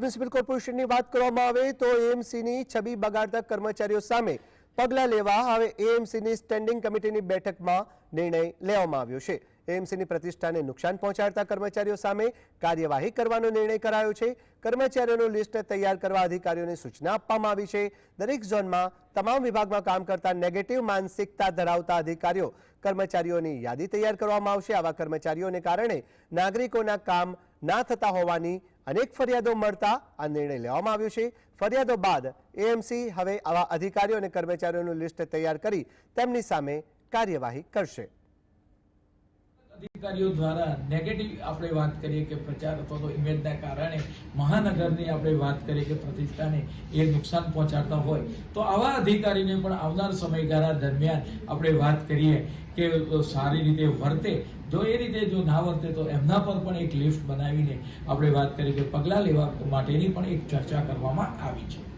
Municipal કોર્પોરેશનની વાત કરવામાં આવે તો એએમસીની છબી બગાડતા કર્મચારીઓ સામે પગલાં લેવા હવે એએમસીની સ્ટેન્ડિંગ કમિટીની બેઠકમાં નિર્ણય લેવામાં આવ્યો છે। એએમસીની પ્રતિષ્ઠાને નુકસાન પહોંચાડતા કર્મચારીઓ સામે કાર્યવાહી કરવાનો નિર્ણય કરાયો છે। કર્મચારીઓનું લિસ્ટ તૈયાર કરવા અધિકારીઓને સૂચના આપવામાં આવી છે। દરેક ઝોનમાં તમામ વિભાગમાં કામ કરતા નેગેટિવ માનસિકતા ધરાવતા અધિકારીઓ કર્મચારીઓની યાદી તૈયાર કરવામાં આવશે। આવા કર્મચારીઓને કારણે નાગરિકોના કામ ના થતા હોવાની અનેક ફરિયાદો મળતા આ નિર્ણય લેવામાં આવ્યો છે। ફરિયાદો બાદ એએમસી હવે આવા અધિકારીઓ અને કર્મચારીઓનું લિસ્ટ તૈયાર કરી તેમની સામે કાર્યવાહી કરશે। अधिकारीओ द्वारा नेगेटिव आपणे बात करिए कि प्रचार अथवा तो इमेजना कारणे महानगरनी आपणे बात करिए कि प्रतिष्ठाने ए नुकसान पहोंचाडता होय तो आवा अधिकारीने पण आवनार समयगाळा दरमियान आपणे बात करिए कि सारी रीते वर्ते जो ए रीते जो ना वर्ते तो एमना पर पण एक लिस्ट बनावीने आपणे बात करिए कि पगला लेवा माटेनी पण एक चर्चा करवामां आवी छे।